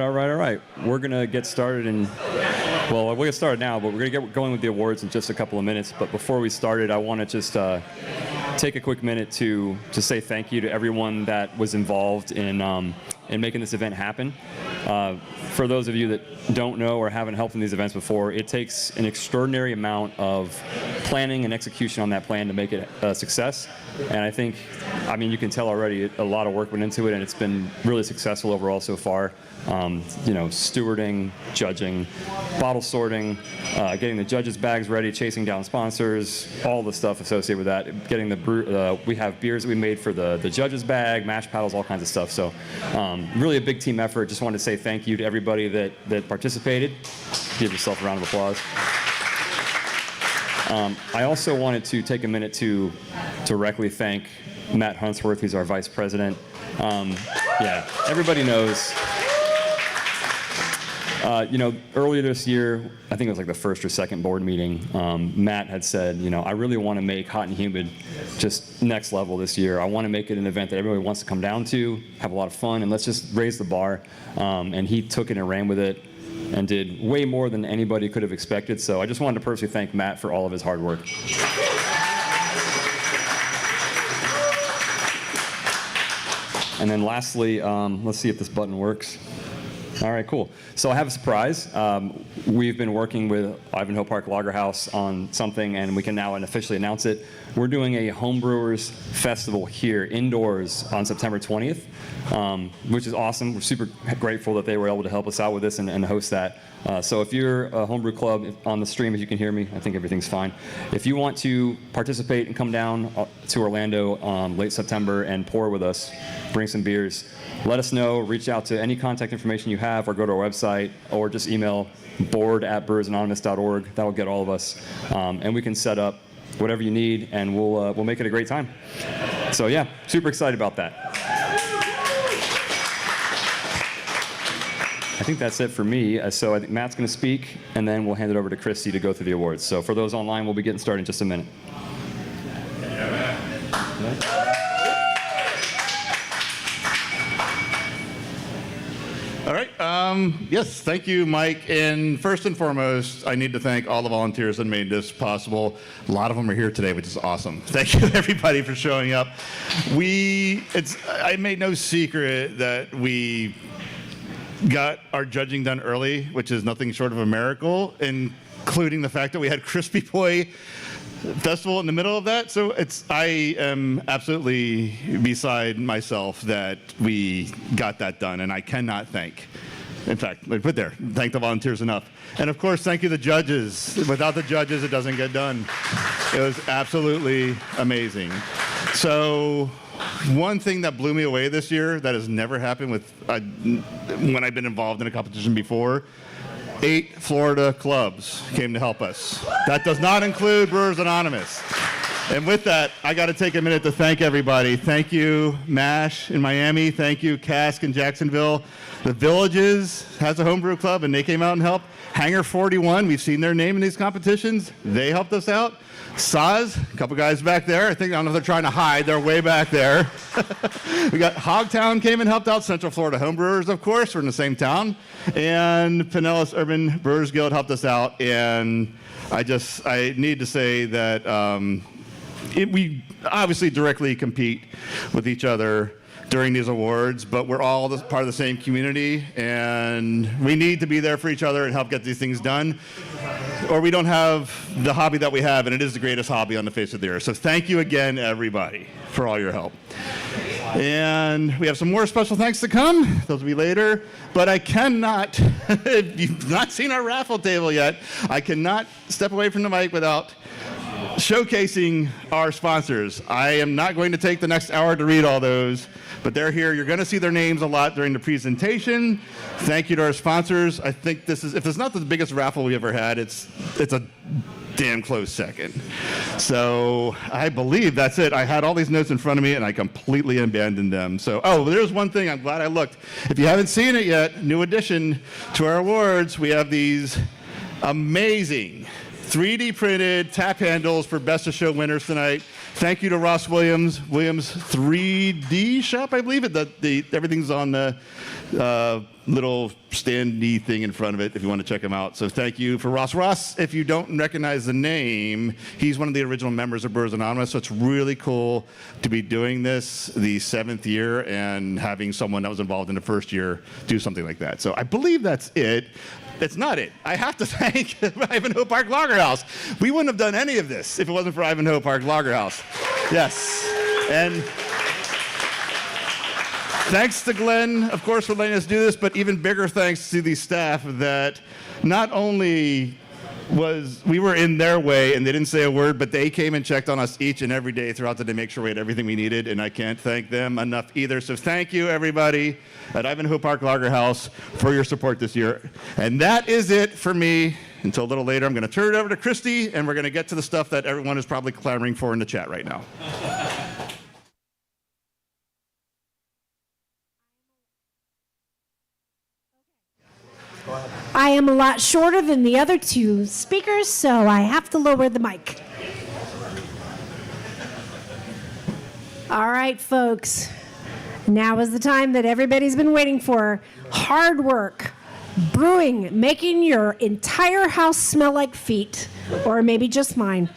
right. We're going to get started we'll get started now, but we're going to get going with the awards in just a couple of minutes. But before we started, I want to just take a quick minute to say thank you to everyone that was involved in making this event happen. For those of you that don't know or haven't helped in these events before, it takes an extraordinary amount of planning and execution on that plan to make it a success. And I think, you can tell already a lot of work went into it, and it's been really successful overall so far. Stewarding, judging, bottle sorting, getting the judges' bags ready, chasing down sponsors, all the stuff associated with that. Getting the brew, we have beers that we made for the judges' bag, mash paddles, all kinds of stuff. So really a big team effort. Just wanted to say thank you to everybody that participated. Give yourself a round of applause. I also wanted to take a minute to directly thank Matt Hunsworth, who's our vice president. Everybody knows. Earlier this year, I think it was like the first or second board meeting, Matt had said, I really want to make Hot and Humid just next level this year. I want to make it an event that everybody wants to come down to, have a lot of fun, and let's just raise the bar. And he took it and ran with it and did way more than anybody could have expected. So I just wanted to personally thank Matt for all of his hard work. And then lastly, let's see if this button works. All right, cool. So I have a surprise. We've been working with Ivanhoe Park Lager House on something, and we can now officially announce it. We're doing a Homebrewers Festival here indoors on September 20th, which is awesome. We're super grateful that they were able to help us out with this and host that. So if you're a homebrew club on the stream, if you can hear me, I think everything's fine. If you want to participate and come down to Orlando late September and pour with us, bring some beers, let us know. Reach out to any contact information you have, or go to our website, or just email board@brewersanonymous.org. That'll get all of us, and we can set up whatever you need, and we'll make it a great time. So yeah, super excited about that. I think that's it for me. So I think Matt's going to speak, and then we'll hand it over to Christy to go through the awards. So for those online, we'll be getting started in just a minute. All right. Yes, thank you, Mike. And first and foremost, I need to thank all the volunteers that made this possible. A lot of them are here today, which is awesome. Thank you, everybody, for showing up. I made no secret that we got our judging done early, which is nothing short of a miracle, including the fact that we had Crispy Boy Festival in the middle of that. So I am absolutely beside myself that we got that done, and I cannot thank. In fact, let me put there, thank the volunteers enough. And of course, thank you the judges. Without the judges, it doesn't get done. It was absolutely amazing. So one thing that blew me away this year that has never happened when I've been involved in a competition before, 8 Florida clubs came to help us. That does not include Brewers Anonymous. And with that, I got to take a minute to thank everybody. Thank you, MASH in Miami. Thank you, Cask in Jacksonville. The Villages has a homebrew club, and they came out and helped. Hangar 41, we've seen their name in these competitions. They helped us out. Saz, a couple guys back there. I don't know if they're trying to hide. They're way back there. We got Hogtown came and helped out. Central Florida Homebrewers, of course. We're in the same town. And Pinellas Urban Brewers Guild helped us out. And I need to say that we obviously directly compete with each other during these awards, but we're all part of the same community, and we need to be there for each other and help get these things done, or we don't have the hobby that we have, and it is the greatest hobby on the face of the earth. So thank you again, everybody, for all your help. And we have some more special thanks to come. Those will be later. But I cannot, if you've not seen our raffle table yet, I cannot step away from the mic without showcasing our sponsors. I am not going to take the next hour to read all those, but they're here. You're going to see their names a lot during the presentation. Thank you to our sponsors. I think this is, if it's not the biggest raffle we ever had, it's a damn close second. So I believe that's it. I had all these notes in front of me, and I completely abandoned them. So, there's one thing. I'm glad I looked. If you haven't seen it yet, new addition to our awards, we have these amazing 3D printed tap handles for Best of Show winners tonight. Thank you to Ross Williams 3D shop, I believe. Everything's on the little standy thing in front of it if you want to check him out. So thank you for Ross. Ross, if you don't recognize the name, he's one of the original members of Brewers Anonymous, so it's really cool to be doing this the 7th year and having someone that was involved in the first year do something like that. So I believe that's it. That's not it. I have to thank Ivanhoe Park Lager House. We wouldn't have done any of this if it wasn't for Ivanhoe Park Lager House. Yes. And thanks to Glenn, of course, for letting us do this, but even bigger thanks to the staff that not only we were in their way and they didn't say a word, but they came and checked on us each and every day throughout the day to make sure we had everything we needed, and I can't thank them enough either. So thank you, everybody at Ivanhoe Park Lager House, for your support this year. And that is it for me. Until a little later, I'm going to turn it over to Christy, and we're going to get to the stuff that everyone is probably clamoring for in the chat right now. I am a lot shorter than the other two speakers, so I have to lower the mic. All right, folks. Now is the time that everybody's been waiting for. Hard work, brewing, making your entire house smell like feet, or maybe just mine.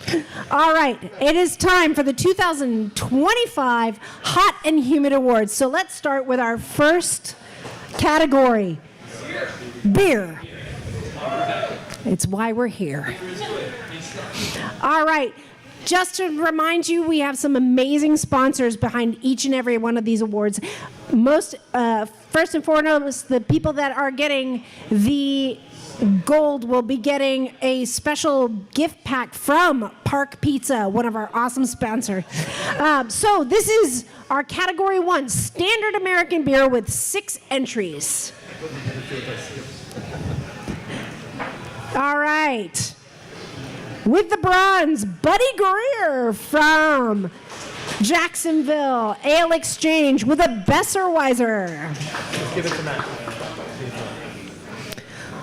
All right, it is time for the 2025 Hot and Humid Awards. So let's start with our first category. Beer. It's why we're here. All right. Just to remind you, we have some amazing sponsors behind each and every one of these awards. First and foremost, the people that are getting the gold will be getting a special gift pack from Park Pizza, one of our awesome sponsors. So this is our category 1, standard American beer with 6 entries. All right. With the bronze, Buddy Greer from Jacksonville Ale Exchange with a Besserweiser. Let's give it to Matt.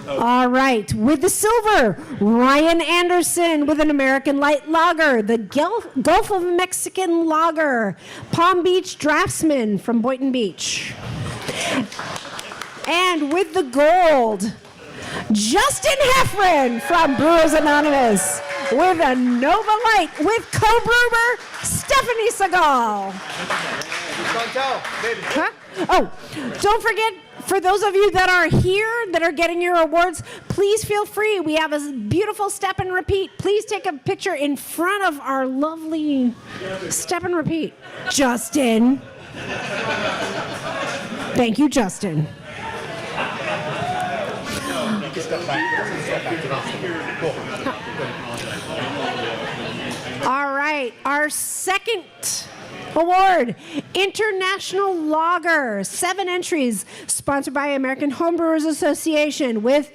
All right. With the silver, Ryan Anderson with an American Light Lager, the Gulf of Mexican Lager, Palm Beach Draftsman from Boynton Beach. And with the gold, Justin Heffron from Brewers Anonymous with a Nova Light with co-brewer Stephanie Segal. Huh? Oh, don't forget, for those of you that are here that are getting your awards, please feel free. We have a beautiful step and repeat. Please take a picture in front of our lovely step and repeat. Justin. Thank you, Justin. All right, our second award, International Lager, 7 entries, sponsored by American Homebrewers Association with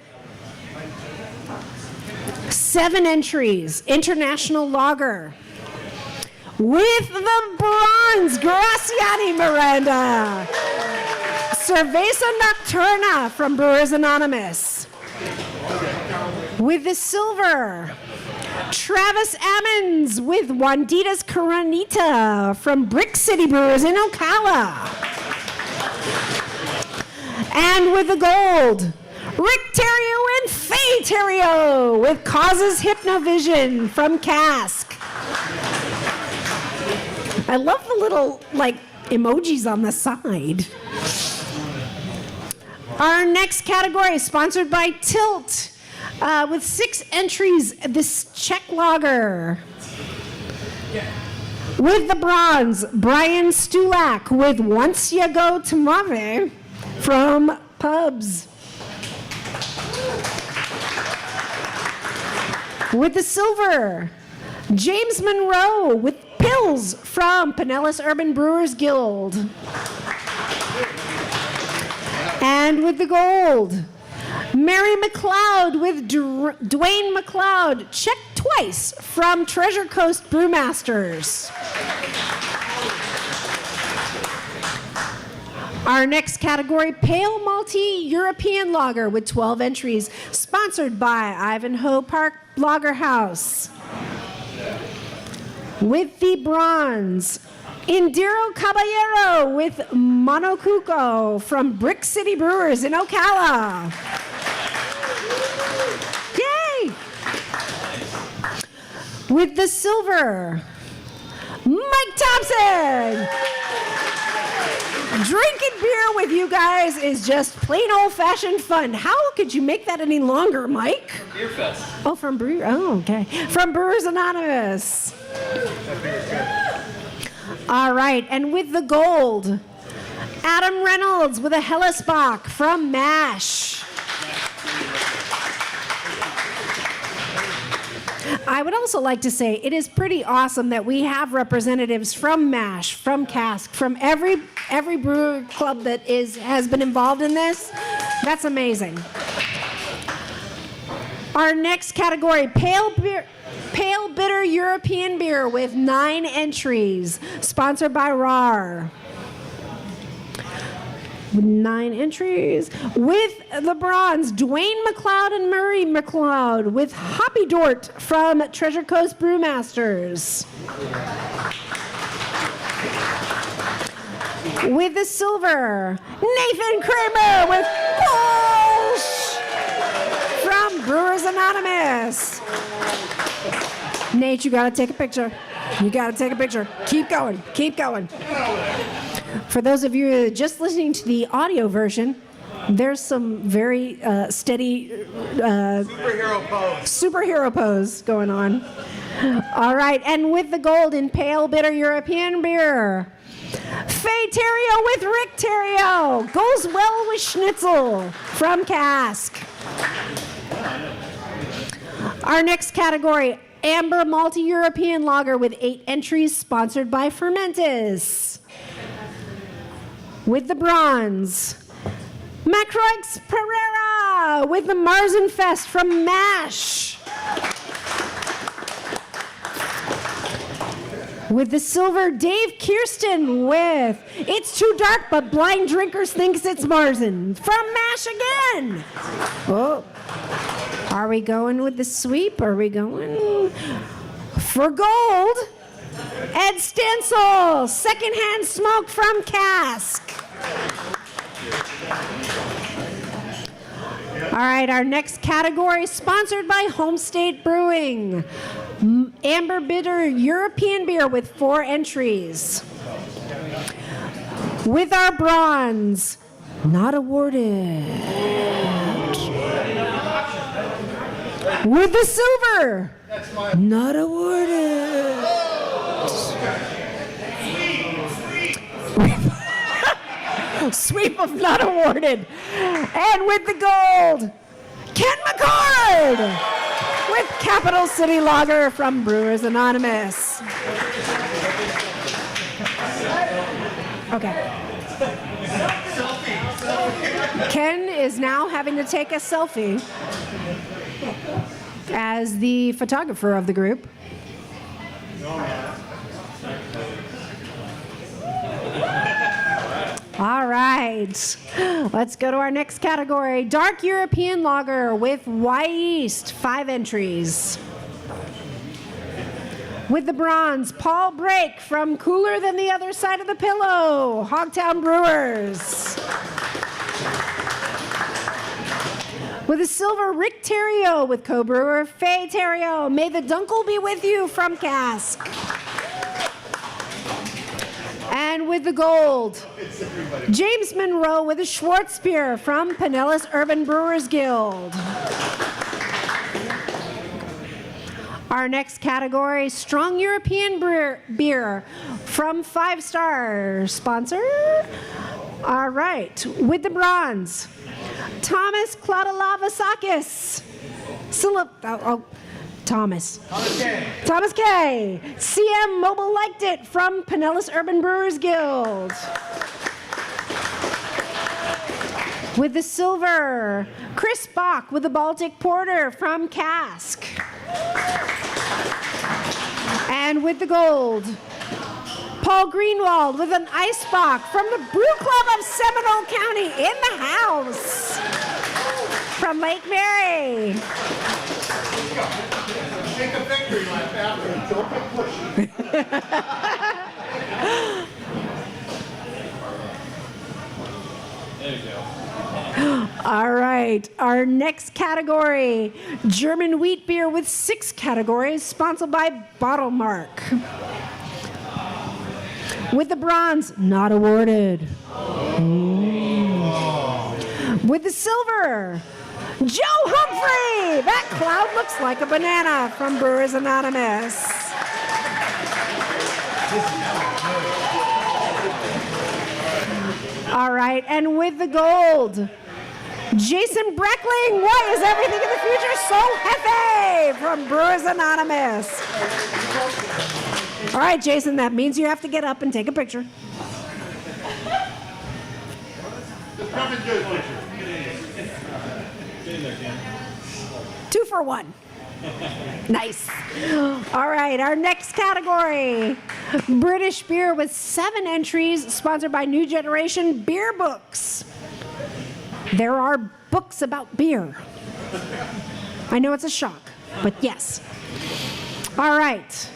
7 entries, International Lager. With the bronze, Graciani Miranda, Cerveza Nocturna from Brewers Anonymous. With the silver, Travis Ammons with Juanditas Coronita from Brick City Brewers in Ocala. And with the gold, Rick Terrio and Faye Terrio with Causes Hypnovision from Cask. I love the little, emojis on the side. Our next category is sponsored by Tilt. With 6 entries, this Czech lager. With the bronze, Brian Stulak with Once You Go to Mave from Pubs. With the silver, James Monroe with Pills from Pinellas Urban Brewers Guild. And with the gold, Mary McLeod with Dwayne McLeod, checked twice from Treasure Coast Brewmasters. Our next category, Pale Malty European Lager with 12 entries, sponsored by Ivanhoe Park Lager House. With the bronze, Indiro Caballero with Monocuco from Brick City Brewers in Ocala. Yay! With the silver, Mike Thompson. Drinking beer with you guys is just plain old-fashioned fun. How could you make that any longer, Mike? Beer Fest. Oh, from okay. From Brewers Anonymous. All right, and with the gold, Adam Reynolds with a Hellesbach from MASH. I would also like to say it is pretty awesome that we have representatives from MASH, from Cask, from every brewer club that has been involved in this. That's amazing. Our next category, pale bitter European beer with 9 entries, sponsored by RAR. 9 entries. With the bronze, Dwayne McLeod and Murray McLeod with Hoppy Dort from Treasure Coast Brewmasters. With the silver, Nathan Kramer with Kolsch from Brewers Anonymous. Nate, you gotta take a picture. You gotta take a picture. Keep going, keep going. For those of you just listening to the audio version, there's some very steady superhero pose going on. All right, and with the gold in pale bitter European beer, Faye Terrio with Rick Terrio. Goes well with Schnitzel from Cask. Our next category, Amber Malty European Lager with 8 entries, sponsored by Fermentis. With the bronze, Macroix Pereira with the Marzen Fest from MASH. With the silver, Dave Kirsten with It's Too Dark, but Blind Drinkers Thinks It's Marzen from MASH again. Oh, are we going with the sweep? Are we going for gold? Ed Stencil, Secondhand Smoke from Cask. All right, our next category, sponsored by Homestate Brewing. Amber Bitter European Beer with 4 entries. With our bronze, not awarded. With the silver, not awarded. Sweep of not awarded. And with the gold, Ken McCord with Capital City Lager from Brewers Anonymous. Okay. Ken is now having to take a selfie as the photographer of the group. All right, let's go to our next category. Dark European Lager with White Yeast, 5 entries. With the bronze, Paul Brake from Cooler Than the Other Side of the Pillow, Hogtown Brewers. With the silver, Rick Terrio with co-brewer Faye Terrio. May the Dunkel be with you from Cask. And with the gold, James Monroe with a Schwarzbier from Pinellas Urban Brewers Guild. Our next category, Strong European Beer from 5 Star sponsor. All right, with the bronze, Thomas Klaudalavasakis. Thomas K. CM Mobile Liked It from Pinellas Urban Brewers Guild. With the silver, Chris Bach with the Baltic Porter from Cask. And with the gold, Paul Greenwald with an Ice Bach from the Brew Club of Seminole County in the house from Lake Mary. Take a victory lap after. Don't get pushy. All right, our next category, German wheat beer with 6 categories, sponsored by Bottle Mark. With the bronze, not awarded. With the silver, Joe Humphrey. That cloud looks like a banana from Brewers Anonymous. All right, and with the gold, Jason Breckling. Why is everything in the future so heavy? From Brewers Anonymous. All right, Jason, that means you have to get up and take a picture. Two for one. Nice. All right, our next category, British beer with 7 entries, sponsored by New Generation Beer Books. There are books about beer. I know it's a shock, but yes. All right.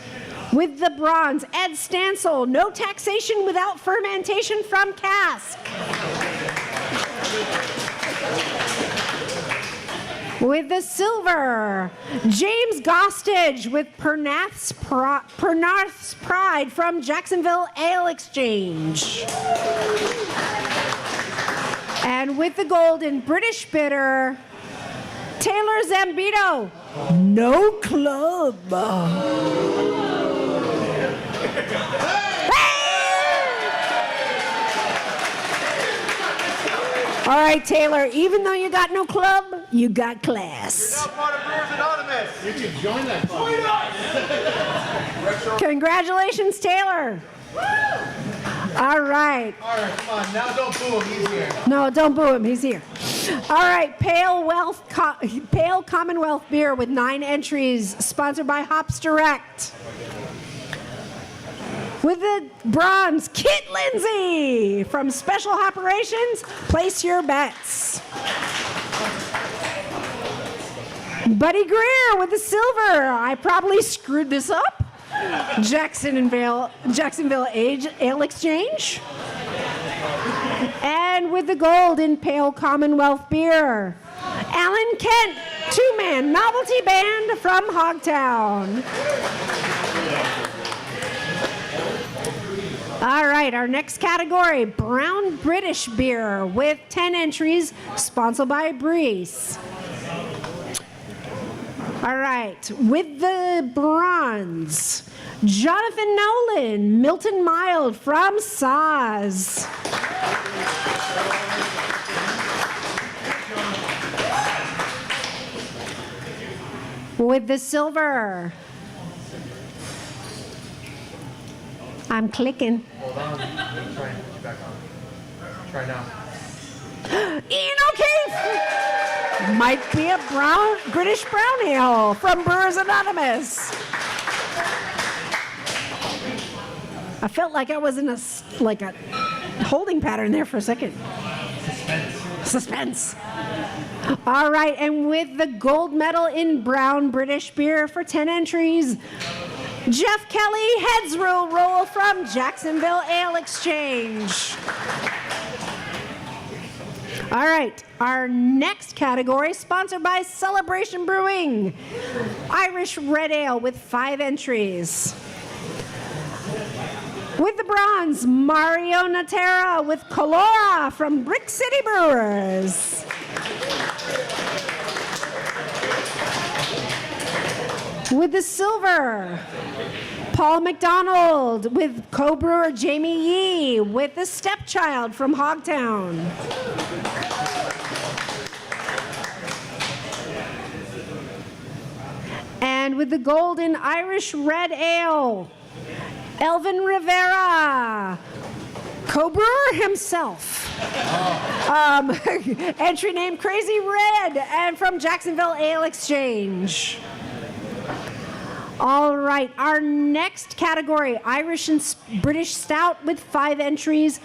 With the bronze, Ed Stansel, no taxation without fermentation from cask. With the silver, James Gostage with Pernath's Pride from Jacksonville Ale Exchange. And with the golden British bitter, Taylor Zambito, no club. All right, Taylor, even though you got no club, you got class. You're now part of Brewers Anonymous. You can join that club. Congratulations, Taylor. All right. All right, come on. Now don't boo him. He's here. No, don't boo him. He's here. All right, Pale Commonwealth beer with 9 entries, sponsored by Hops Direct. With the bronze, Kit Lindsay from Special Operations, place your bets. Buddy Greer with the silver. I probably screwed this up. Jacksonville Ale Exchange. And with the gold in Pale Commonwealth beer, Alan Kent, 2-man novelty band from Hogtown. All right, our next category, brown British beer with 10 entries, sponsored by Breeze. All right, with the bronze, Jonathan Nolan, Milton Mild from Saz. With the silver, I'm clicking. Hold on. Try and put you back on. Try now. Ian O'Keefe might be a British brown ale from Brewers Anonymous. I felt like I was in a holding pattern there for a second. Suspense. All right, and with the gold medal in brown British beer for 10 entries, Jeff Kelly Heads Roll from Jacksonville Ale Exchange. All right, our next category, sponsored by Celebration Brewing, Irish Red Ale with 5 entries. With the bronze, Mario Natera with Colora from Brick City Brewers. With the silver, Paul McDonald with co-brewer Jamie Yee with the Stepchild from Hogtown. And with the golden Irish Red Ale, Elvin Rivera, co-brewer himself. Entry name Crazy Red, and from Jacksonville Ale Exchange. All right, our next category, Irish and British Stout with 5 entries,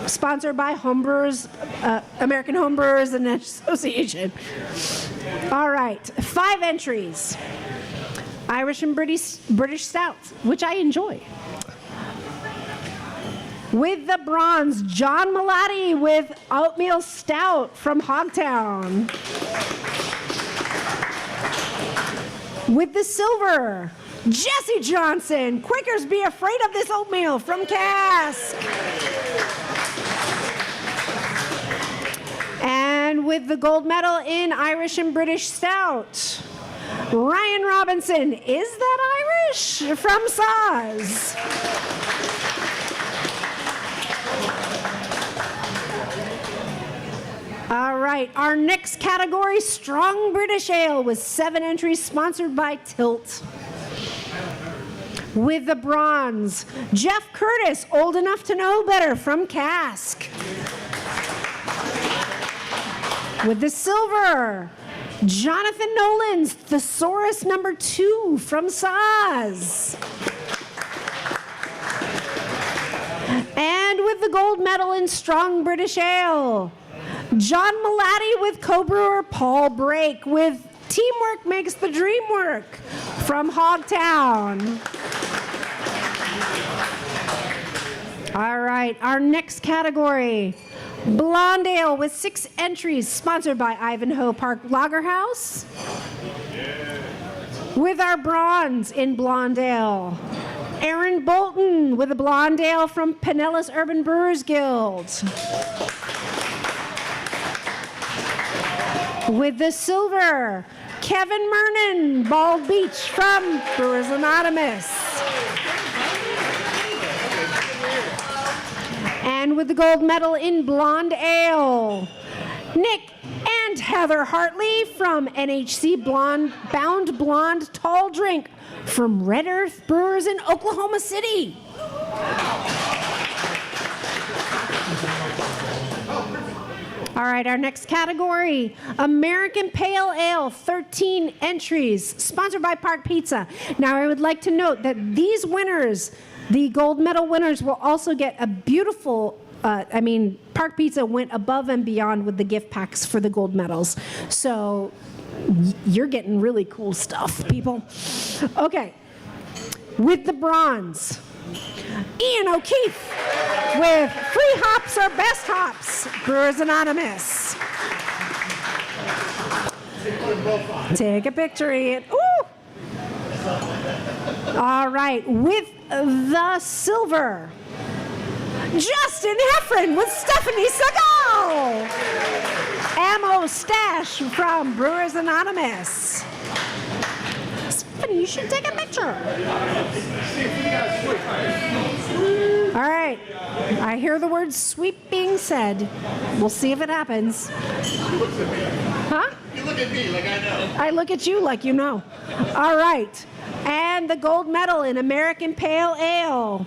sponsored by Homebrewers, American Homebrewers and Association. All right, 5 entries, Irish and British Stouts, which I enjoy. With the bronze, John Malati with Oatmeal Stout from Hogtown. With the silver, Jesse Johnson, Quakers Be Afraid of This Oatmeal from Cask. And with the gold medal in Irish and British Stout, Ryan Robinson, Is That Irish? From Saws. All right, our next category, Strong British Ale, with 7 entries, sponsored by Tilt. With the bronze, Jeff Curtis, Old Enough to Know Better from Cask. With the silver, Jonathan Nolan's Thesaurus number 2 from Saws. And with the gold medal in Strong British Ale, John Malati with co-brewer Paul Brake with Teamwork Makes the Dream Work from Hogtown. All right, our next category, Blonde Ale with 6 entries, sponsored by Ivanhoe Park Lager House. With our bronze in Blonde Ale, Aaron Bolton with a Blonde Ale from Pinellas Urban Brewers Guild. With the silver, Kevin Mernon, Bald Beach from Brewers Anonymous. And with the gold medal in Blonde Ale, Nick and Heather Hartley from NHC Bound Blonde Tall Drink from Red Earth Brewers in Oklahoma City. All right, our next category, American Pale Ale, 13 entries, sponsored by Park Pizza. Now, I would like to note that these winners, the gold medal winners, will also get a beautiful, Park Pizza went above and beyond with the gift packs for the gold medals. So you're getting really cool stuff, people. Okay, with the bronze, Ian O'Keefe with Free Hops or Best Hops, Brewers Anonymous. Take a picture, Ian. Ooh! All right, with the silver, Justin Heffron with Stephanie Segal. Ammo Stash from Brewers Anonymous. Stephanie, you should take a picture. All right, I hear the word sweep being said. We'll see if it happens. Huh? You look at me like I know. I look at you like you know. All right, and the gold medal in American Pale Ale,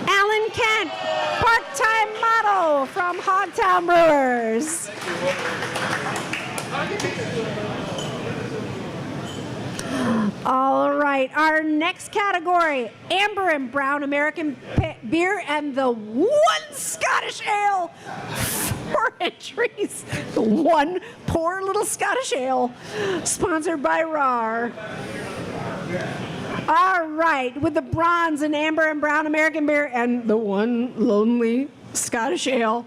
Alan Kent, part-time model from Hogtown Brewers. All right, our next category, Amber and Brown American Beer and the one Scottish Ale, 4 entries, one poor little Scottish Ale, sponsored by RAR. All right, with the bronze and Amber and Brown American Beer and the one lonely Scottish Ale,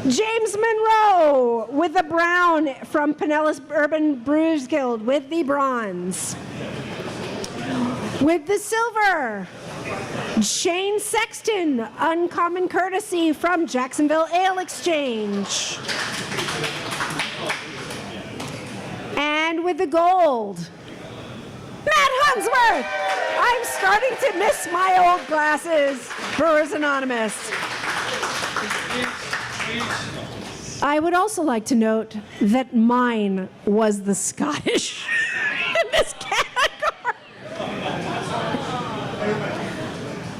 James Monroe with the brown from Pinellas Urban Brewers Guild with the bronze. With the silver, Shane Sexton, Uncommon Courtesy from Jacksonville Ale Exchange. And with the gold, Matt Hunsworth. I'm starting to miss my old glasses. Brewers Anonymous. I would also like to note that mine was the Scottish in this category.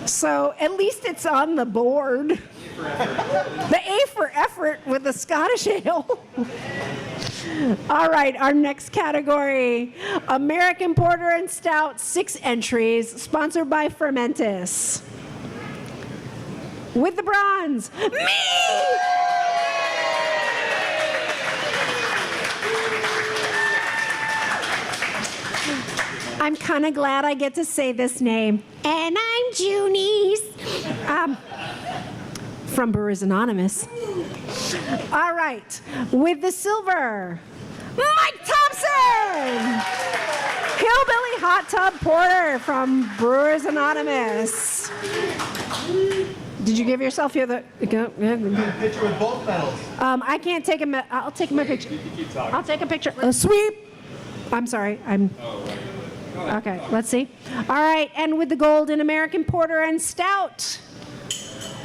So at least it's on the board. The A for effort with the Scottish Ale. All right, our next category, American Porter and Stout, 6 entries, sponsored by Fermentis. With the bronze, me! I'm kind of glad I get to say this name. And I'm Junice. From Brewers Anonymous. All right, with the silver, Mike Thompson. Hillbilly Hot Tub Porter from Brewers Anonymous. Did you give yourself here the Picture with both medals. I can't take I'll take my picture. I'll take a picture. Sweep. I'm sorry. Okay, let's see. All right, and with the gold in American Porter and Stout,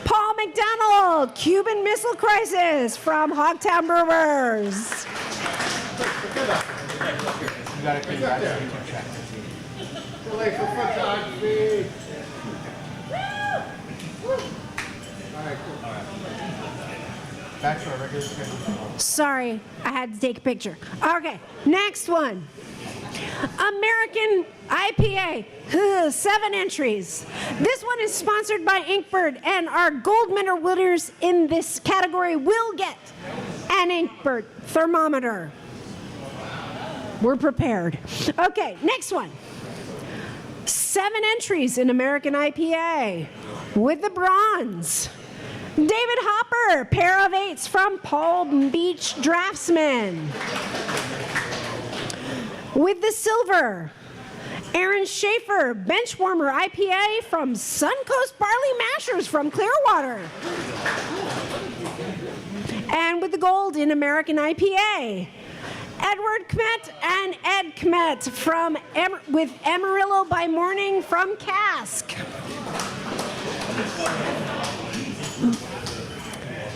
Paul McDonald, Cuban Missile Crisis from Hogtown Brewers. You got to clean back so you can check. Back to our regular schedule. Sorry, I had to take a picture. Okay, next one. American IPA, 7 entries. This one is sponsored by Inkbird, and our gold medal winners in this category will get an Inkbird thermometer. We're prepared. Okay, next one. 7 entries in American IPA with the bronze. David Hopper, pair of 8s from Palm Beach Draftsman. With the silver, Aaron Schaefer, Benchwarmer IPA from Suncoast Barley Mashers from Clearwater. And with the gold in American IPA, Edward Kmet and Ed Kmet from with Amarillo by Morning from Cask.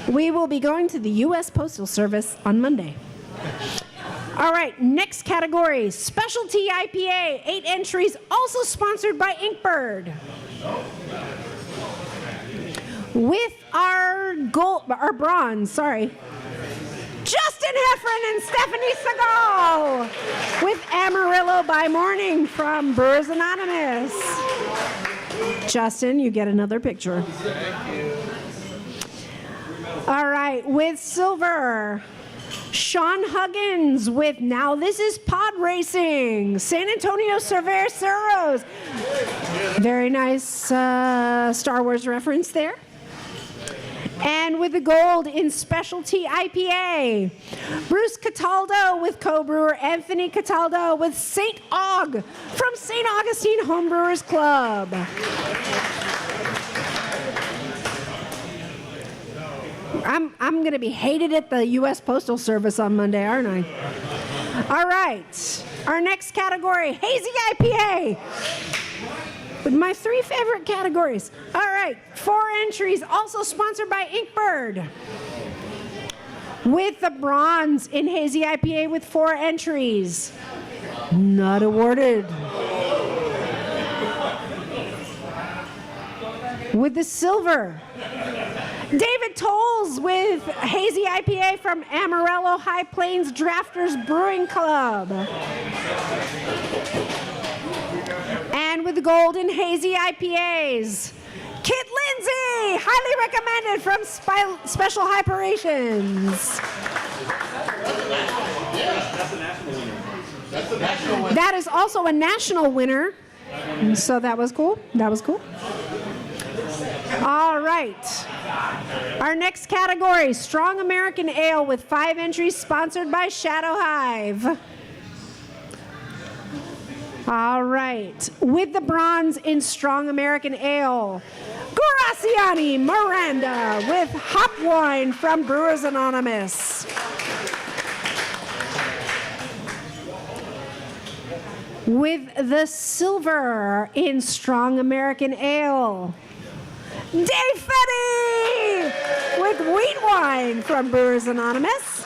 We will be going to the U.S. Postal Service on Monday. All right, next category, Specialty IPA, 8 entries, also sponsored by Inkbird. With our bronze, Justin Heffron and Stephanie Segal with Amarillo by Morning from Brewers Anonymous. Justin, you get another picture. Thank you. All right, with silver, Sean Huggins with Now This Is Pod Racing, San Antonio Cerveceros. Very nice Star Wars reference there. And with the gold in Specialty IPA, Bruce Cataldo with co-brewer Anthony Cataldo with St. Aug from St. Augustine Homebrewers Club. I'm going to be hated at the U.S. Postal Service on Monday, aren't I? All right. Our next category, Hazy IPA. With my 3 favorite categories. All right. 4 entries, also sponsored by Inkbird. With the bronze in Hazy IPA with 4 entries. Not awarded. With the silver, David Tolles with Hazy IPA from Amarillo High Plains Drafters Brewing Club. And with the gold in Hazy IPAs, Kit Lindsay, highly recommended from Special Hyperations. That is also a national winner. So that was cool. That was cool. All right. Our next category, Strong American Ale with 5 entries, sponsored by Shadow Hive. All right. With the bronze in Strong American Ale, Graciani Miranda with Hop Wine from Brewers Anonymous. With the silver in Strong American Ale, Dave Fetty with Wheat Wine from Brewers Anonymous.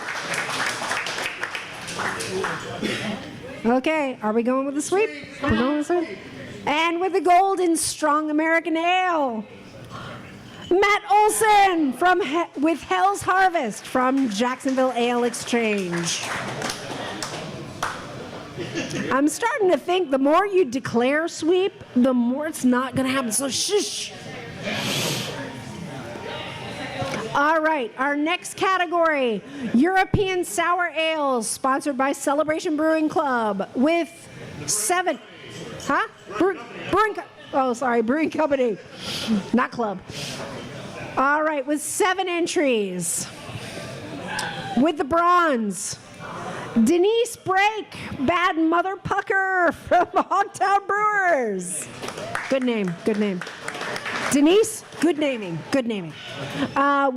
Okay, are we going with the sweep? We're going with the sweep. And with the gold in Strong American Ale, Matt Olson with Hell's Harvest from Jacksonville Ale Exchange. I'm starting to think the more you declare sweep, the more it's not going to happen. So shush. All right, our next category, European Sour Ales, sponsored by Celebration Brewing Club, with 7 Huh? Brewing company, not club. All right, with 7 entries. With the bronze, Denise Brake, Bad Mother Pucker from Hogtown Brewers. Good name, good name. Denise, good naming, good naming.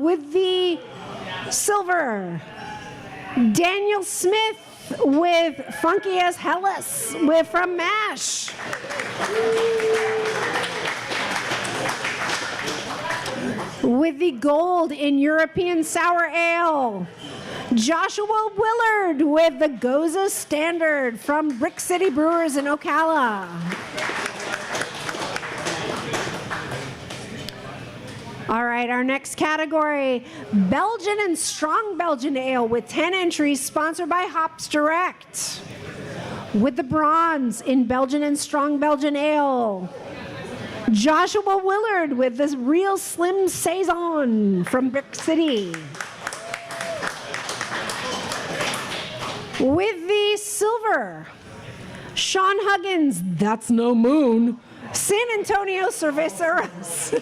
With the silver, Daniel Smith with Funky as Hellas from MASH. With the gold in European Sour Ale, Joshua Willard with the Goza Standard from Brick City Brewers in Ocala. All right, our next category, Belgian and Strong Belgian Ale with 10 entries, sponsored by Hops Direct. With the bronze in Belgian and Strong Belgian Ale, Joshua Willard with this Real Slim Saison from Brick City. With the silver, Sean Huggins, That's No Moon, San Antonio Cerveceras.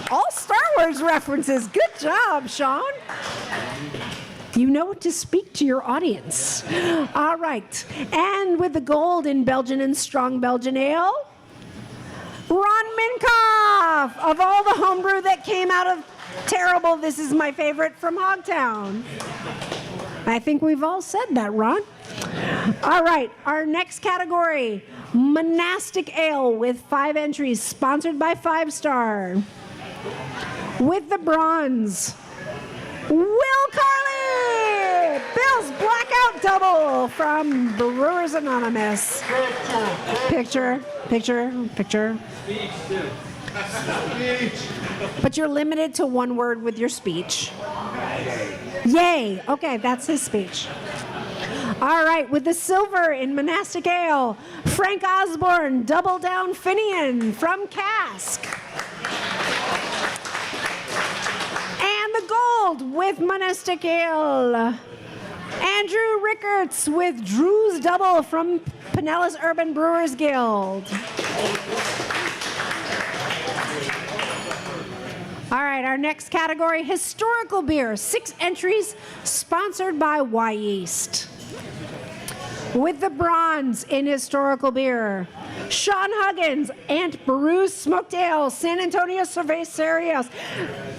All Star Wars references. Good job, Sean. You know to speak to your audience. All right. And with the gold in Belgian and Strong Belgian Ale, Ron Minkoff, of all the homebrew that came out of terrible, this is my favorite from Hogtown. I think we've all said that, Ron. All right, our next category, Monastic Ale with 5 entries, sponsored by 5 Star. With the bronze, Will Carley, Bill's Blackout Double from Brewers Anonymous. Picture. But you're limited to 1 word with your speech. Yay. Okay, that's his speech. All right, with the silver in Monastic Ale, Frank Osborne, Double Down Finian from Cask. And the gold with Monastic Ale, Andrew Rickards with Drew's Double from Pinellas Urban Brewers Guild. All right, our next category, Historical Beer, 6 entries, sponsored by Y East. With the bronze in Historical Beer, Sean Huggins, Aunt Beru's Smoked Ale, San Antonio Cerveceras.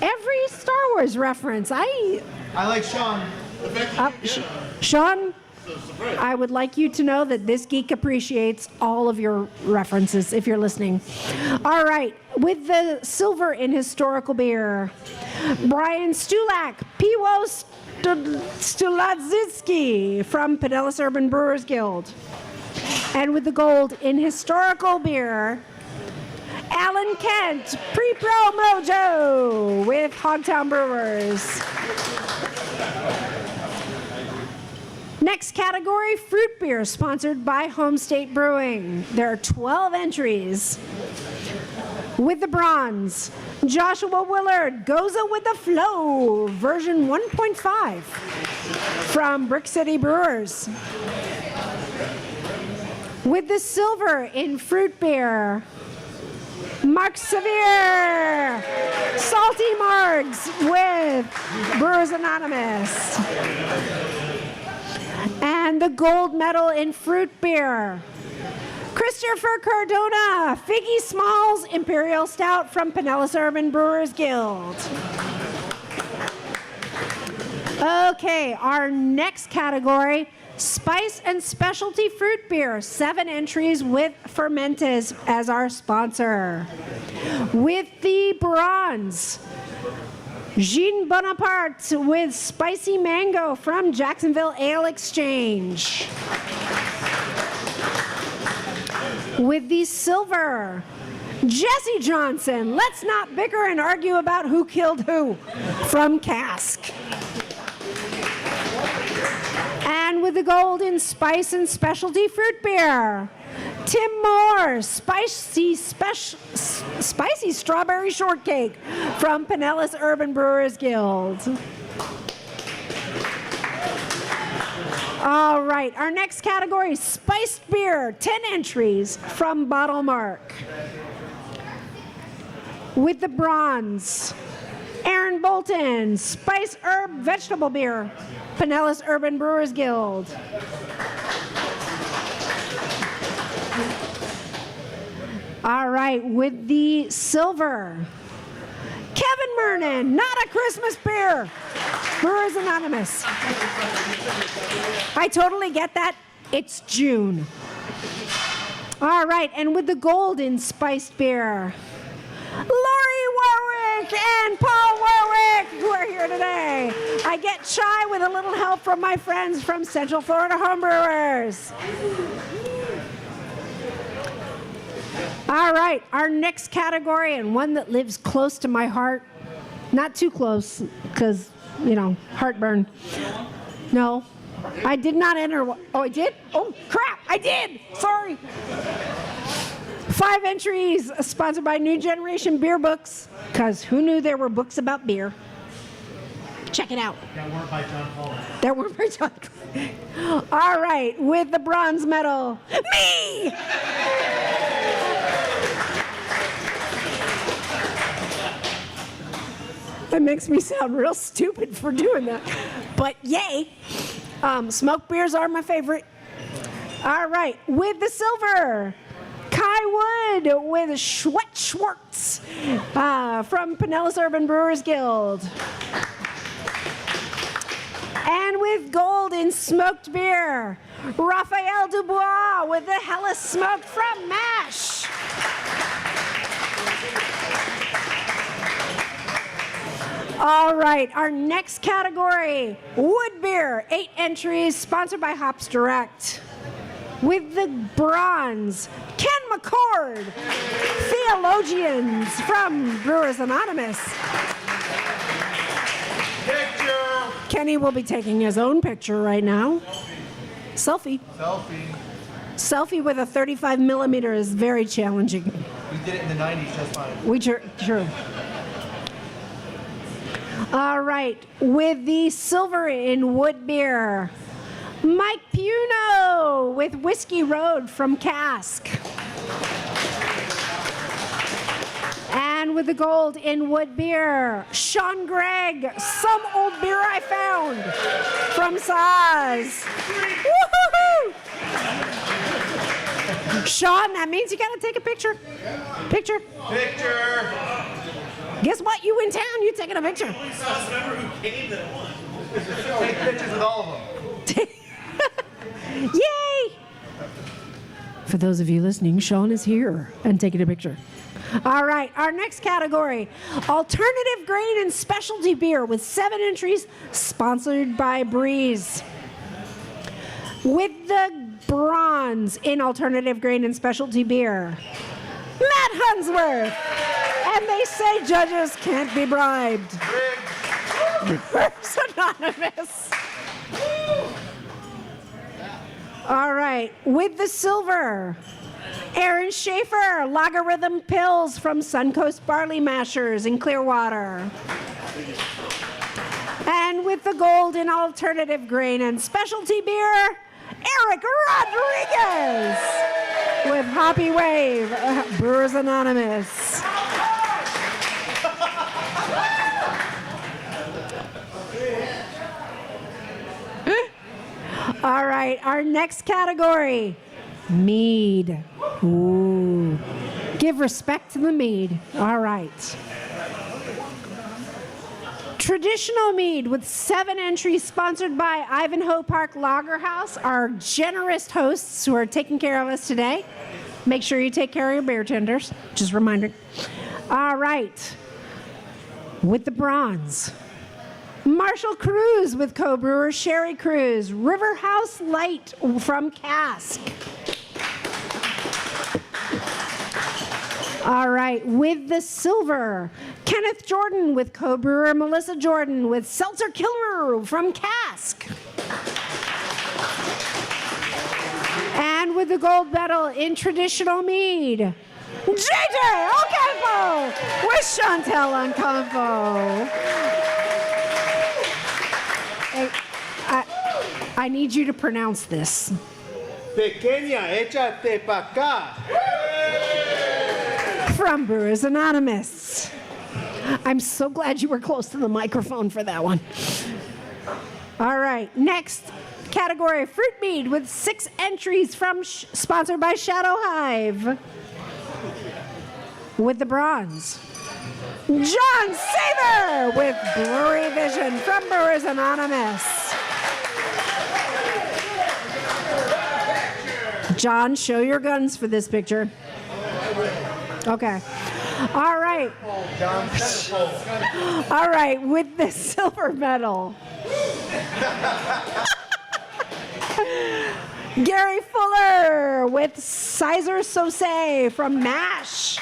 Every Star Wars reference. I like Sean. Sean, I would like you to know that this geek appreciates all of your references if you're listening. All right, with the silver in Historical Beer, Brian Stulak, Piwo Stuladzitsky from Pinellas Urban Brewers Guild. And with the gold in Historical Beer, Alan Kent, Pre-Pro Mojo with Hogtown Brewers. Next category, fruit beer, sponsored by Home State Brewing. There are 12 entries. With the bronze, Joshua Willard, Goza with the Flow, version 1.5 from Brick City Brewers. With the silver in fruit beer, Mark Sevier, Salty Margs with Brewers Anonymous. And the gold medal in fruit beer, Christopher Cardona, Figgy Smalls Imperial Stout from Pinellas Urban Brewers Guild. Okay, our next category, Spice and Specialty Fruit Beer, 7 entries with Fermentes as our sponsor. With the bronze, Jean Bonaparte with Spicy Mango from Jacksonville Ale Exchange. With the silver, Jesse Johnson, Let's Not Bicker and Argue About Who Killed Who from Cask. And with the gold in Spice and Specialty Fruit Beer, Tim Moore, Spicy Strawberry Shortcake from Pinellas Urban Brewers Guild. All right, our next category, spiced beer, 10 entries from Bottle Mark. With the bronze, Aaron Bolton, Spice Herb Vegetable Beer, Pinellas Urban Brewers Guild. All right, with the silver, Kevin Mernon, Not a Christmas Beer, Brewers Anonymous. I totally get that. It's June. All right, and with the gold in spiced beer, Lori Warwick and Paul Warwick, who are here today. I get shy with a little help from my friends from Central Florida Homebrewers. All right, our next category, and one that lives close to my heart. Not too close, because, you know, heartburn. No, I did not enter. Oh, I did? Oh, crap, I did. Sorry. 5 entries, sponsored by New Generation Beer Books, because who knew there were books about beer? Check it out. That weren't by John Paul. That weren't by John. All right, with the bronze medal, me! That makes me sound real stupid for doing that. But yay. Smoked beers are my favorite. All right, with the silver, Kai Wood with Schwartz from Pinellas Urban Brewers Guild. And with gold in smoked beer, Raphael Dubois with the Hellas Smoked from MASH. All right, our next category, wood beer, 8 entries, sponsored by Hops Direct. With the bronze, Ken McCord, Theologians from Brewers Anonymous. Picture! Kenny will be taking his own picture right now. Selfie. Selfie. Selfie with a 35 millimeter is very challenging. We did it in the 90s just fine. We true. All right, with the silver in wood beer, Mike Puno with Whiskey Road from Cask. And with the gold in wood beer, Sean Gregg, Some Old Beer I Found from Saz. Woo-hoo-hoo! Sean, that means you gotta take a picture. Picture. Picture! Guess what? You in town, you taking a picture. Take pictures with all of them. Yay! For those of you listening, Sean is here and taking a picture. All right, our next category, alternative grain and specialty beer with 7 entries, sponsored by Breeze. With the bronze in alternative grain and specialty beer, Matt Hunsworth. And they say judges can't be bribed. Brewers Anonymous. All right, with the silver, Aaron Schaefer, Logarithm Pills from Suncoast Barley Mashers in Clearwater. And with the gold in alternative grain and specialty beer, Eric Rodriguez with Hoppy Wave, Brewers Anonymous. All right, our next category, mead. Ooh, give respect to the mead. All right. Traditional mead with 7 entries, sponsored by Ivanhoe Park Lager House, our generous hosts who are taking care of us today. Make sure you take care of your bartenders. Just a reminder. All right. With the bronze, Marshall Cruz with co-brewer Sherry Cruz, River House Light from Cask. All right, with the silver, Kenneth Jordan with co-brewer Melissa Jordan with Seltzer Killer from Cask. And with the gold medal in traditional mead, JJ Ocampo with Chantel Ocampo. Hey, I need you to pronounce this. Pequeña, échate pa' acá. From Brewers Anonymous. I'm so glad you were close to the microphone for that one. All right, next category, fruit mead with 6 entries from sponsored by Shadow Hive. With the bronze, John Saber with Brewery Vision from Brewers Anonymous. John, show your guns for this picture. Okay. All right. All right, with the silver medal. Gary Fuller with Sizer Sauce from MASH.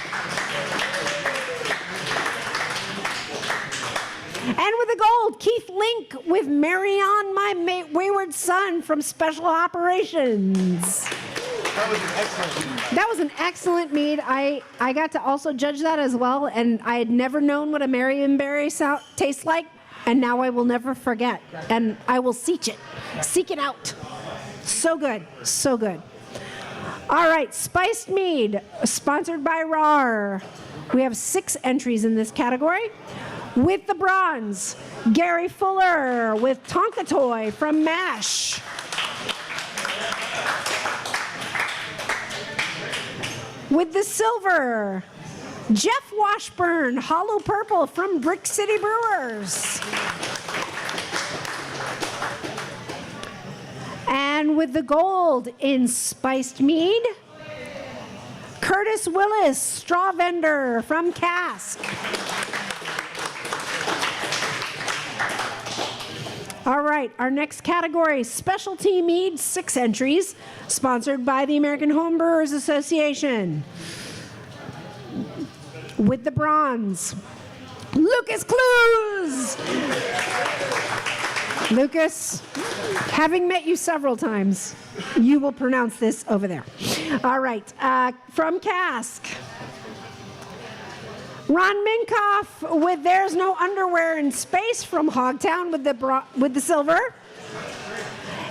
And with the gold, Keith Link with Marion, My Wayward Son from Special Operations. That was an excellent mead. That was an excellent mead. I got to also judge that as well, and I had never known what a Marionberry tastes like, and now I will never forget. And I will seek it out. So good, so good. All right, spiced mead, sponsored by RAR. We have 6 entries in this category. With the bronze, Gary Fuller with Tonka Toy from MASH. With the silver, Jeff Washburn, Hollow Purple from Brick City Brewers. And with the gold in spiced mead, Curtis Willis, Straw Vendor from Cask. All right, our next category, specialty mead, 6 entries, sponsored by the American Homebrewers Association. With the bronze, Lucas Clues. Lucas, having met you several times, you will pronounce this over there. All right, from Cask. Ron Minkoff with There's No Underwear in Space from Hogtown with the silver.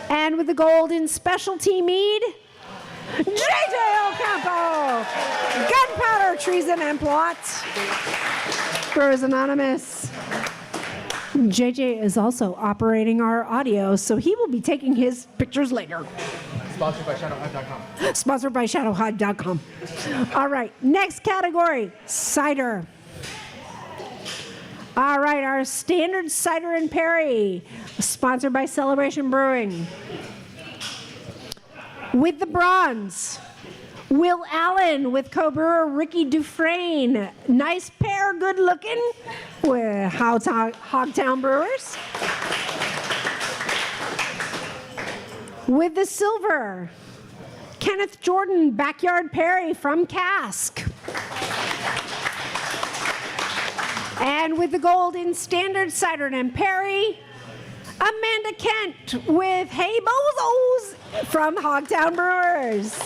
And with the gold in specialty mead, JJ Ocampo, Gunpowder, Treason, and Plot. Brewers Anonymous. JJ is also operating our audio, so he will be taking his pictures later. Sponsored by ShadowHive.com. Sponsored by ShadowHive.com. All right, next category, cider. All right, our standard cider and Perry, sponsored by Celebration Brewing. With the bronze, Will Allen with co-brewer Ricky Dufresne. Nice pair, good looking, with Hogtown Brewers. With the silver, Kenneth Jordan, Backyard Perry from Cask. And with the gold in standard cider and Perry, Amanda Kent with Hey Bozos from Hogtown Brewers.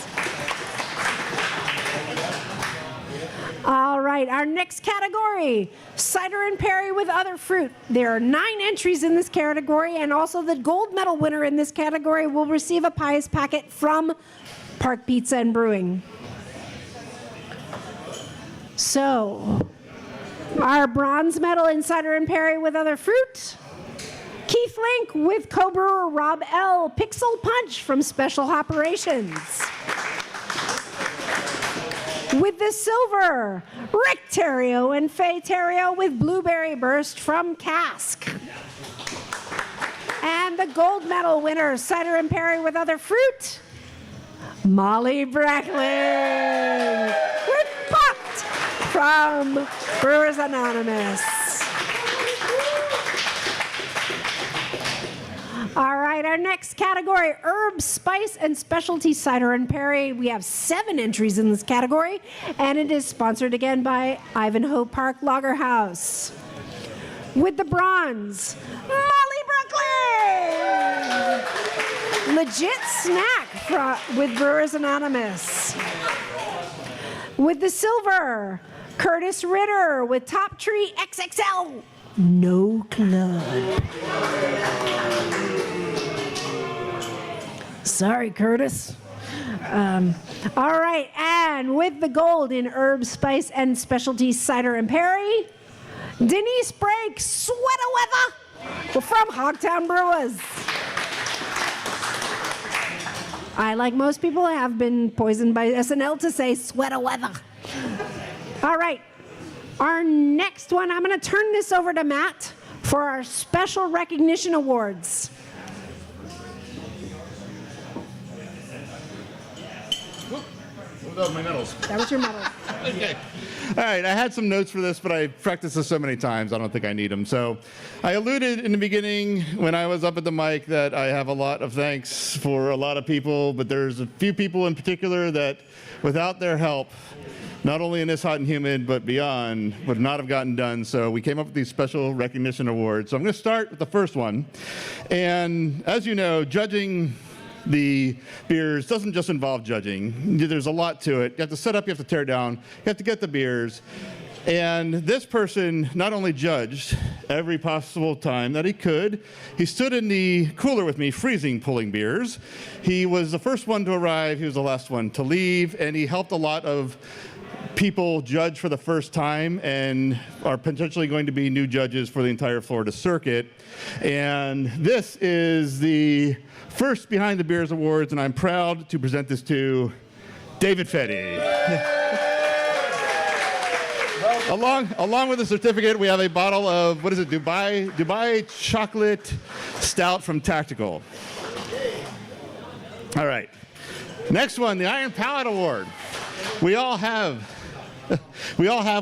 All right, our next category, cider and Perry with other fruit. There are 9 entries in this category, and also the gold medal winner in this category will receive a pies packet from Park Pizza and Brewing. So, our bronze medal in cider and Perry with other fruit, Keith Link with co-brewer Rob L. Pixel Punch from Special Operations. With the silver, Rick Terrio and Faye Terrio with Blueberry Burst from Cask. And the gold medal winner, cider and Perry with other fruit, Molly Bracklin with Popped from Brewers Anonymous. All right, our next category, herb, spice, and specialty cider and Perry. We have 7 entries in this category, and it is sponsored again by Ivanhoe Park Lager House. With the bronze, Molly Brooklyn! Legit snack with Brewers Anonymous. With the silver, Curtis Ritter with Top Tree XXL. No club. Sorry, Curtis. All right, and with the gold in herb, spice, and specialty cider and perry, Denise Brake, Sweater Weather, from Hogtown Brewers. I, like most people, have been poisoned by SNL to say Sweater Weather. All right, our next one, I'm going to turn this over to Matt for our special recognition awards. Those are my medals. That was your medal. Okay. All right, I had some notes for this, but I practiced this so many times, I don't think I need them. So I alluded in the beginning when I was up at the mic that I have a lot of thanks for a lot of people, but there's a few people in particular that without their help, not only in this hot and humid, but beyond, would not have gotten done. So we came up with these special recognition awards. So I'm going to start with the first one. And as you know, judging the beers doesn't just involve judging. There's a lot to it. You have to set up, you have to tear down, you have to get the beers. And this person not only judged every possible time that he could, he stood in the cooler with me, freezing, pulling beers. He was the first one to arrive, he was the last one to leave, and he helped a lot of people judge for the first time and are potentially going to be new judges for the entire Florida circuit. And this is the first Behind the Beers Awards, and I'm proud to present this to David Fetty. Along with the certificate, we have a bottle of, what is it, Dubai Chocolate Stout from Tactical. All right. Next one, the Iron Palate Award. We all have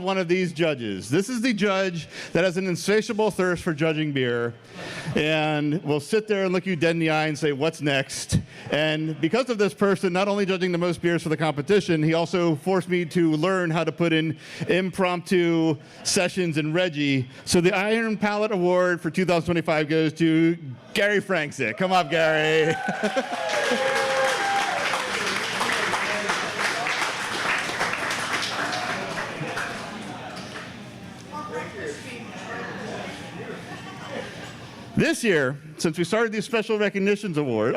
one of these judges. This is the judge that has an insatiable thirst for judging beer and will sit there and look you dead in the eye and say, what's next? And because of this person not only judging the most beers for the competition, he also forced me to learn how to put in impromptu sessions in Reggie. So the Iron Palate Award for 2025 goes to Gary Frankzik. Come up, Gary. This year, since we started these special recognitions award,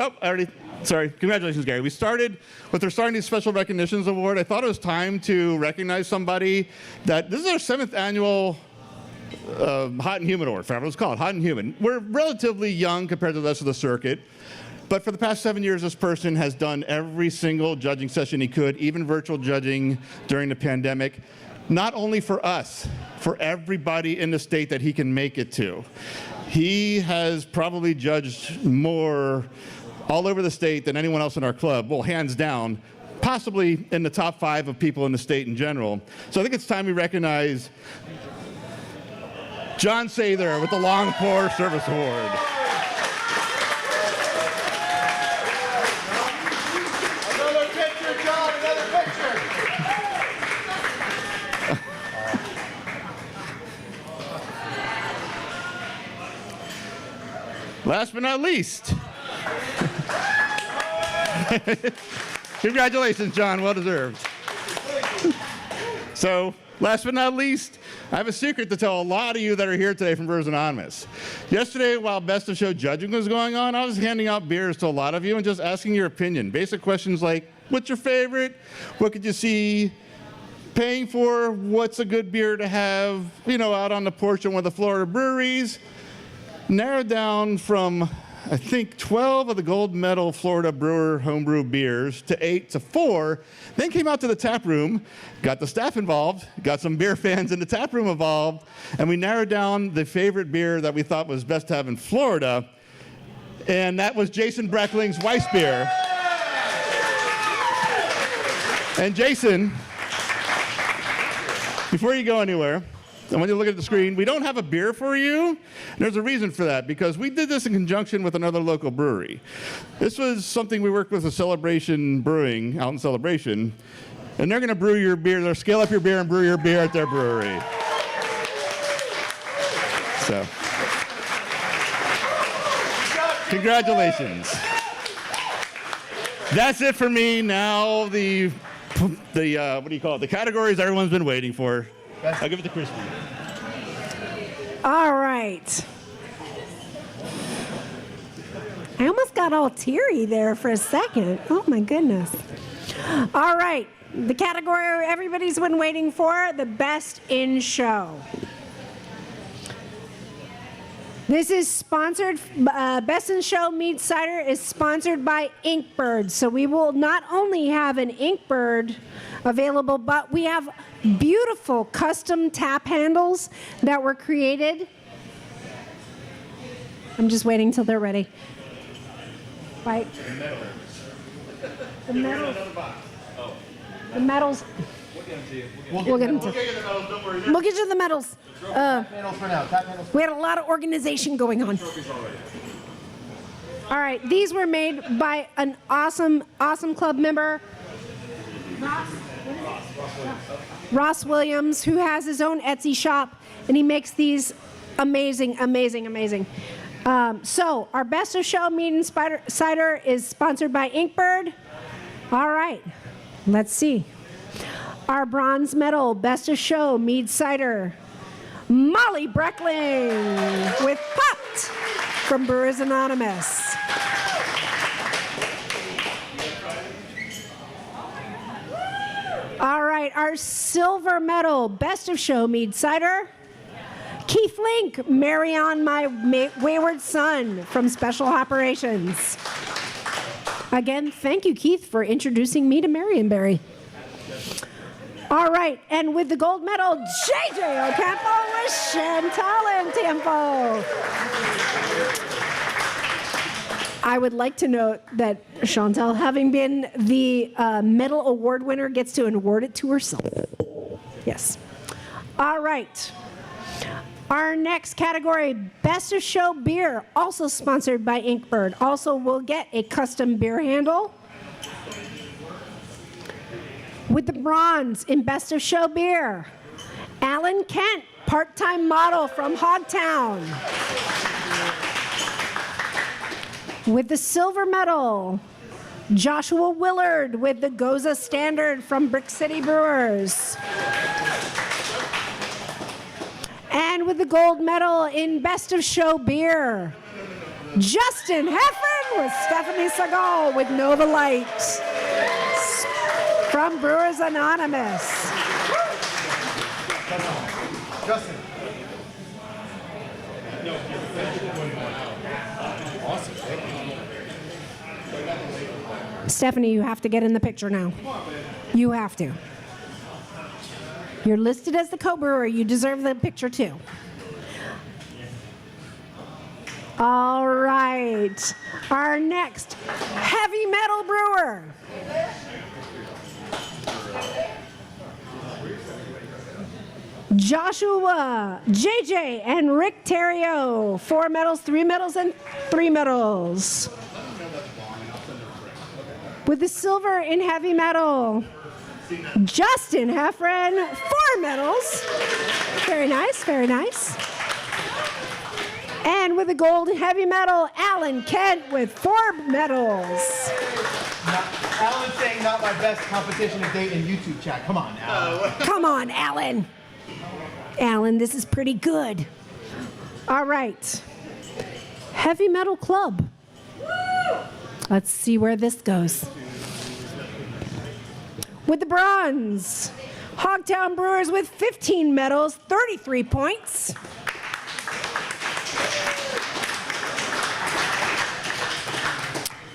congratulations, Gary. We started with our starting these special recognitions award. I thought it was time to recognize somebody that this is our 7th annual Hot and Humid Award, forever it was called Hot and Humid. We're relatively young compared to the rest of the circuit, but for the past 7 years, this person has done every single judging session he could, even virtual judging during the pandemic. Not only for us, for everybody in the state that he can make it to. He has probably judged more all over the state than anyone else in our club. Well, hands down, possibly in the top 5 of people in the state in general. So I think it's time we recognize John Sather with the Long Pour Service Award. Another picture, John, another picture. Last but not least, congratulations, John, well deserved. So, last but not least, I have a secret to tell a lot of you that are here today from Brewers Anonymous. Yesterday, while Best of Show judging was going on, I was handing out beers to a lot of you and just asking your opinion. Basic questions like, what's your favorite? What could you see paying for? What's a good beer to have, out on the porch at one of the Florida breweries? Narrowed down from, I think, 12 of the gold medal Florida Brewer Homebrew beers to 8 to 4, then came out to the tap room, got the staff involved, got some beer fans in the tap room involved, and we narrowed down the favorite beer that we thought was best to have in Florida, and that was Jason Breckling's Weiss beer. And Jason, before you go anywhere, I want you to look at the screen. We don't have a beer for you. And there's a reason for that, because we did this in conjunction with another local brewery. This was something we worked with Celebration Brewing out in Celebration, and they're going to brew your beer. They'll scale up your beer and brew your beer at their brewery. So, congratulations. That's it for me. Now the what do you call it? The categories everyone's been waiting for. I'll give it to Crispy. All right. I almost got all teary there for a second. Oh my goodness. All right, the category everybody's been waiting for, the best in show. This is sponsored, Best in Show Mead Cider is sponsored by Inkbird. So we will not only have an Inkbird available, but we have beautiful custom tap handles that were created. I'm just waiting till they're ready. Right. The metals. The metals. We'll get them to you. We'll get you the medals. Panels for now. Tap panels. We had a lot of organization going on. All right, these were made by an awesome club member, Ross Williams, who has his own Etsy shop, and he makes these amazing. So our Best of Show Mead and Cider is sponsored by Inkbird. All right, let's see. Our bronze medal, Best of Show Mead Cider, Molly Breckling with Popped from Brewers Anonymous. All right, our silver medal, Best of Show Mead Cider, Keith Link, Marry On My Wayward Son from Special Operations. Again, thank you, Keith, for introducing me to Marionberry. All right, and with the gold medal, JJ Ocampo with Chantal and Tempo. I would like to note that Chantal, having been the medal award winner, gets to award it to herself. Yes. All right. Our next category, Best of Show Beer, also sponsored by Inkbird. Also, we'll get a custom beer handle. With the bronze in Best of Show Beer, Alan Kent, part-time model from Hogtown. With the silver medal, Joshua Willard with the Goza Standard from Brick City Brewers. And with the gold medal in Best of Show Beer, Justin Heffern with Stephanie Segal with Know the Light from Brewers Anonymous. Justin. Stephanie, you have to get in the picture now. You have to. You're listed as the co-brewer. You deserve the picture too. All right. Our next heavy metal brewer. Joshua, JJ, and Rick Terrio. 4 medals, 3 medals, and 3 medals. With the silver in heavy metal, Justin Heffron, 4 medals. Very nice, very nice. And with the gold in heavy metal, Alan Kent with 4 medals. Alan's saying not my best competition to date in YouTube chat. Come on, Alan. Come on, Alan. Alan, this is pretty good. All right. Heavy Metal Club. Let's see where this goes. With the bronze, Hogtown Brewers with 15 medals, 33 points.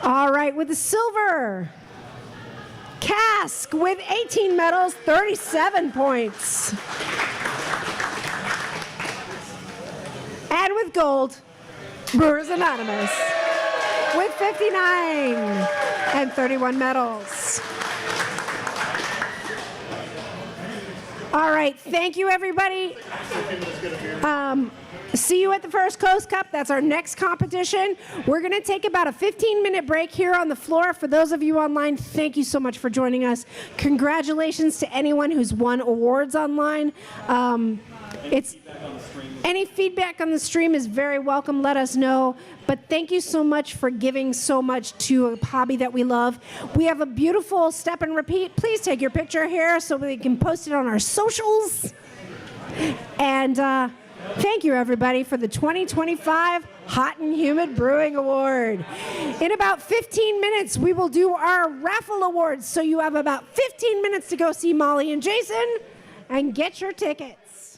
All right, with the silver, Cask with 18 medals, 37 points. And with gold, Brewers Anonymous with 59 and 31 medals. All right, thank you, everybody. See you at the First Coast Cup. That's our next competition. We're going to take about a 15-minute break here on the floor. For those of you online, thank you so much for joining us. Congratulations to anyone who's won awards online. Any feedback on the stream is very welcome. Let us know. But thank you so much for giving so much to a hobby that we love. We have a beautiful step and repeat. Please take your picture here so we can post it on our socials. And thank you, everybody, for the 2025 Hot and Humid Brewing Award. In about 15 minutes, we will do our raffle awards. So you have about 15 minutes to go see Molly and Jason and get your tickets.